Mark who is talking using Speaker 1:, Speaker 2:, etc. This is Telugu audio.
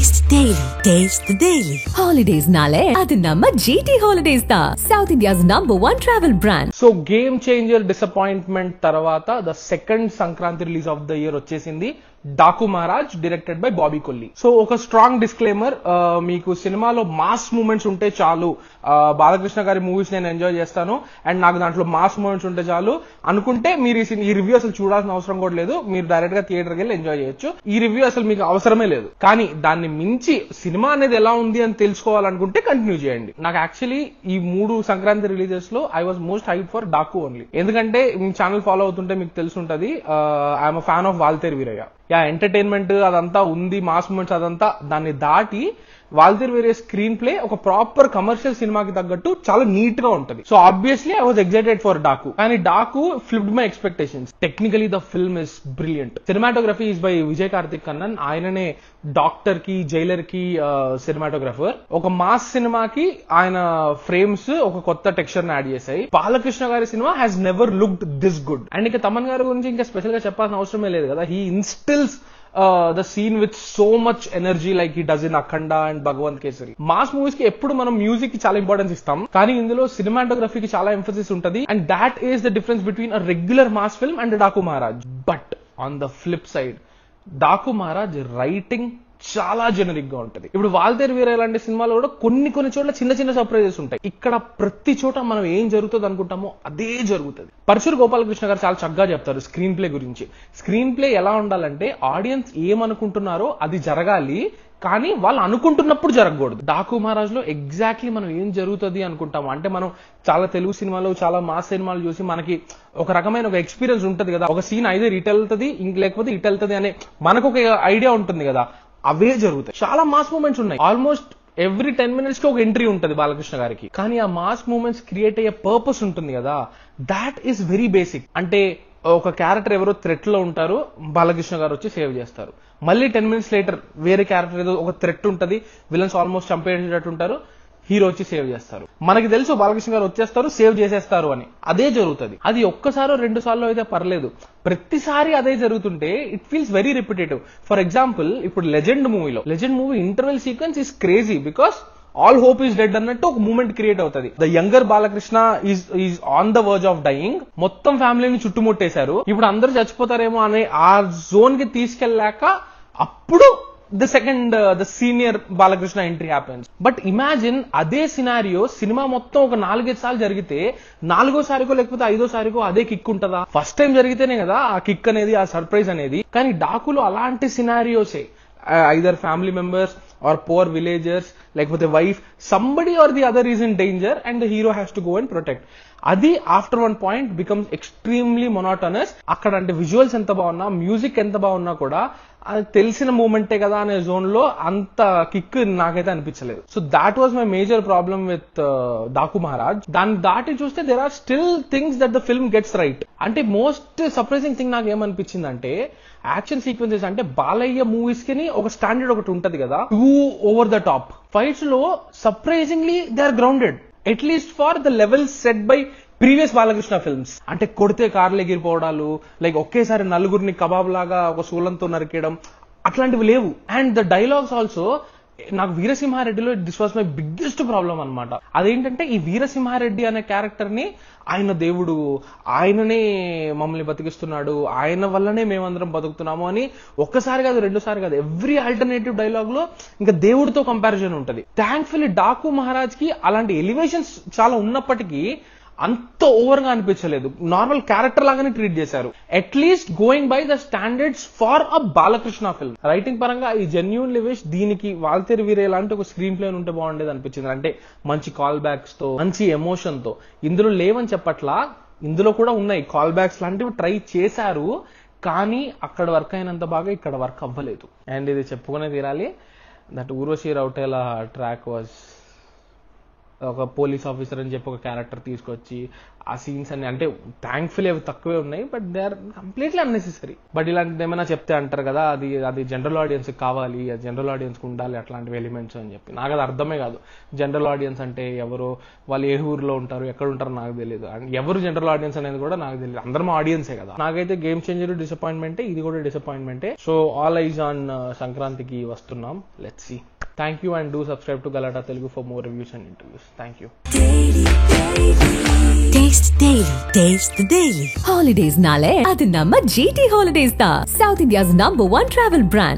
Speaker 1: Taste Daily. Taste the Daily.
Speaker 2: Holidays nale adu namma GT Holidays da, South India's #1 travel brand.
Speaker 3: So game changer disappointment tarvata the second Sankranti release of the year వచ్చేసింది Daaku Maharaj directed by Bobby Kolli. So ఒక స్ట్రాంగ్ డిస్క్లైమర్, మీకు సినిమాలో మాస్ మూమెంట్స్ ఉంటే చాలు, బాలకృష్ణ గారి మూవీస్ నేను ఎంజాయ్ చేస్తాను అండ్ నాకు దాంట్లో మాస్ మూమెంట్స్ ఉంటే చాలు అనుకుంటే మీరు ఈ రివ్యూ అసలు చూడాల్సిన అవసరం కూడా లేదు. మీరు డైరెక్ట్ గా థియేటర్కి వెళ్ళి ఎంజాయ్ చేయొచ్చు. ఈ రివ్యూ అసలు మీకు అవసరమే లేదు. కానీ దాన్ని మించి సినిమా అనేది ఎలా ఉంది అని తెలుసుకోవాలనుకుంటే కంటిన్యూ చేయండి. నాకు యాక్చువల్లీ ఈ 3 సంక్రాంతి రిలీజెస్ లో I was most hype for Daaku only. ఎందుకంటే మీ ఛానల్ ఫాలో అవుతుంటే మీకు తెలుసుంటది, I'm a fan of Waltair Veerayya. Entertainment అదంతా ఉంది, మాస్ మూమెంట్స్ అదంతా, దాన్ని దాటి వాల్తేరు వీరయ్య స్క్రీన్ ప్లే ఒక ప్రాపర్ కమర్షియల్ సినిమాకి తగ్గట్టు చాలా నీట్ గా ఉంటది. So obviously I was excited for Daaku. కానీ Daaku flipped my expectations. Technically the film is brilliant. Cinematography is by Vijay Karthik Kannan. ఆయననే డాక్టర్ కి, జైలర్ కి సినిమాటోగ్రఫర్. ఒక మాస్ సినిమాకి ఆయన ఫ్రేమ్స్ ఒక కొత్త టెక్స్చర్ ని యాడ్ చేశాయి. బాలకృష్ణ గారి cinema has never looked this good. And ఇంకా తమన్ గారి గురించి ఇంకా స్పెషల్ గా చెప్పాల్సిన అవసరమే లేదు కదా. He instils the scene with so much energy like he does in Akhanda and Bhagwant Kesari. Mass movies కి ఎప్పుడు మనం మ్యూజిక్ కి చాలా ఇంపార్టెన్స్ ఇస్తాం, కానీ ఇందులో సినిమాటోగ్రఫీకి చాలా ఎంఫసిస్ ఉంటది. And that is the difference between a regular mass film and Daaku Maharaj. But on the flip side Daaku Maharaj writing చాలా జెనరిక్ గా ఉంటది. ఇప్పుడు వాల్తేరు వీరయ్య లాంటి సినిమాలో కూడా కొన్ని చోట్ల చిన్న చిన్న సర్ప్రైజెస్ ఉంటాయి. ఇక్కడ ప్రతి చోట మనం ఏం జరుగుతుంది అనుకుంటామో అదే జరుగుతుంది. పరశురు గోపాలకృష్ణ గారు చాలా చక్కగా చెప్తారు స్క్రీన్ ప్లే గురించి. స్క్రీన్ ప్లే ఎలా ఉండాలంటే ఆడియన్స్ ఏమనుకుంటున్నారో అది జరగాలి, కానీ వాళ్ళు అనుకుంటున్నప్పుడు జరగకూడదు. డాకు మహారాజ్ లో ఎగ్జాక్ట్లీ మనం ఏం జరుగుతుంది అనుకుంటాము. అంటే మనం చాలా తెలుగు సినిమాలు, చాలా మాస్ సినిమాలు చూసి మనకి ఒక రకమైన ఒక ఎక్స్పీరియన్స్ ఉంటది కదా. ఒక సీన్ అయితే ఇటు వెళ్తుంది, లేకపోతే ఇటు వెళ్తుంది అనే మనకు ఒక ఐడియా ఉంటుంది కదా. అవే జరుగుతాయి. చాలా మాస్ మూమెంట్స్ ఉన్నాయి. ఆల్మోస్ట్ ఎవ్రీ 10 minutes కి ఒక ఎంట్రీ ఉంటుంది బాలకృష్ణ గారికి. కానీ ఆ మాస్ మూమెంట్స్ క్రియేట్ అయ్యే పర్పస్ ఉంటుంది కదా, దాట్ ఈస్ వెరీ బేసిక్. అంటే ఒక క్యారెక్టర్ ఎవరో థ్రెట్ లో ఉంటారు, బాలకృష్ణ గారు వచ్చి సేవ్ చేస్తారు. మళ్ళీ 10 minutes లేటర్ వేరే క్యారెక్టర్ ఏదో ఒక థ్రెట్ ఉంటుంది, విలన్స్ ఆల్మోస్ట్ చంపేసేటట్టు ఉంటారు, హీరో వచ్చి సేవ్ చేస్తారు. మనకి తెలుసు బాలకృష్ణ గారు వచ్చేస్తారు, సేవ్ చేసేస్తారు అని. అదే జరుగుతుంది. అది ఒక్కసారో 2 సార్లు అయితే పర్లేదు, ప్రతిసారి అదే జరుగుతుంటే it feels very repetitive. For example ఇప్పుడు Legend movie interval sequence is crazy because all hope is dead అన్నట్టు ఒక మూమెంట్ క్రియేట్ అవుతుంది. The younger Balakrishna is on the verge of dying. మొత్తం ఫ్యామిలీని చుట్టుముట్టేశారు. ఇప్పుడు అందరూ చచ్చిపోతారేమో అనే ఆ జోన్ కి తీసుకెళ్ళాక అప్పుడు the senior Balakrishna entry happens. But imagine అదే సినారియో సినిమా మొత్తం ఒక 4-5 సార్లు జరిగితే 4వ సారికో లేకపోతే 5వ సారికో అదే కిక్ ఉంటుందా? ఫస్ట్ టైం జరిగితేనే కదా ఆ కిక్ అనేది, ఆ సర్ప్రైజ్ అనేది. కానీ డాకులో అలాంటి సినారియోసే, either family members or poor villagers, లేకపోతే wife, somebody or the other is in danger and the hero has to go and protect. అది after 1 point becomes extremely monotonous. అక్కడ అంటే విజువల్స్ ఎంత బాగున్నా, మ్యూజిక్ ఎంత బాగున్నా కూడా అది తెలిసిన మూమెంటే కదా అనే జోన్ లో అంత కిక్ నాకైతే అనిపించలేదు. So that was my major problem with Daaku Maharaj. దాన్ని దాటి చూస్తే there are still things that the film gets right. అంటే మోస్ట్ సర్ప్రైజింగ్ థింగ్ నాకు ఏమనిపించింది అంటే యాక్షన్ సీక్వెన్సెస్. అంటే బాలయ్య మూవీస్ కి ఒక స్టాండర్డ్ ఒకటి ఉంటది కదా, too over the top. Fights లో surprisingly they are grounded, at least for the level set by previous Balakrishna films. అంటే కొడితే కార్లు ఎగిరిపోవడాలు, లైక్ ఒకేసారి నలుగురిని కబాబ్ లాగా ఒక శూలంతో నరికేయడం, అట్లాంటివి లేవు. అండ్ ద డైలాగ్స్ ఆల్సో, నాకు వీరసింహారెడ్డిలో this was my biggest problem అనమాట. అదేంటంటే ఈ వీరసింహారెడ్డి అనే క్యారెక్టర్ ని ఆయన దేవుడు, ఆయననే మమ్మల్ని బతికిస్తున్నాడు, ఆయన వల్లనే మేమందరం బతుకుతున్నాము అని ఒక్కసారి కాదు, 2సారి కాదు, ఎవ్రీ ఆల్టర్నేటివ్ డైలాగ్ లో ఇంకా దేవుడితో కంపారిజన్ ఉంటది. థ్యాంక్ఫుల్లీ డాకు మహారాజ్ కి అలాంటి ఎలివేషన్స్ చాలా ఉన్నప్పటికీ అంత ఓవర్ గా అనిపించలేదు. నార్మల్ క్యారెక్టర్ లాగానే ట్రీట్ చేశారు. At least going by the standards for a Balakrishna film. Writing పరంగా ఈ జెన్యూన్లీ విష్ దీనికి వాల్తేరు వీరయ్య లాంటి ఒక స్క్రీన్ ప్లే ఉంటే బాగుండేది అనిపించింది. అంటే మంచి కాల్ బ్యాక్స్ తో, మంచి ఎమోషన్ తో. ఇందులో లేవని చెప్పట్లా, ఇందులో కూడా ఉన్నాయి కాల్ బ్యాక్స్ లాంటివి ట్రై చేశారు, కానీ అక్కడ వర్క్ అయినంత బాగా ఇక్కడ వర్క్ అవ్వలేదు. అండ్ ఇది చెప్పుకునే తీరాలి, that Urvashi Rautela track was ఒక పోలీస్ ఆఫీసర్ అని చెప్పి ఒక క్యారెక్టర్ తీసుకొచ్చి ఆ సీన్స్ అన్ని అంటే థ్యాంక్ఫుల్లీ అవి తక్కువే ఉన్నాయి, but they are completely unnecessary. But ఇలాంటిది ఏమైనా చెప్తే అంటారు కదా అది జనరల్ ఆడియన్స్ కావాలి, అది జనరల్ ఆడియన్స్ కు ఉండాలి అట్లాంటివి ఎలిమెంట్స్ అని చెప్పి. నాకు అది అర్థమే కాదు. జనరల్ ఆడియన్స్ అంటే ఎవరు, వాళ్ళు ఏ ఊర్లో ఉంటారు, ఎక్కడ ఉంటారో నాకు తెలియదు, అండ్ ఎవరు జనరల్ ఆడియన్స్ అనేది కూడా నాకు తెలియదు. అందరం ఆడియన్సే కదా. నాకైతే గేమ్ చేంజర్ డిసప్పాయింట్మెంటే, ఇది కూడా డిసప్పాయింట్మెంటే. సో ఆల్ ఐజ్ ఆన్ సంక్రాంతికి వస్తున్నాం. Let's see. Thank you and do subscribe to Galata Telugu for more reviews and interviews. Thank you.
Speaker 1: Taste the Daily.
Speaker 2: Holidays nale adu namma GT Holidays da, South India's #1 travel brand.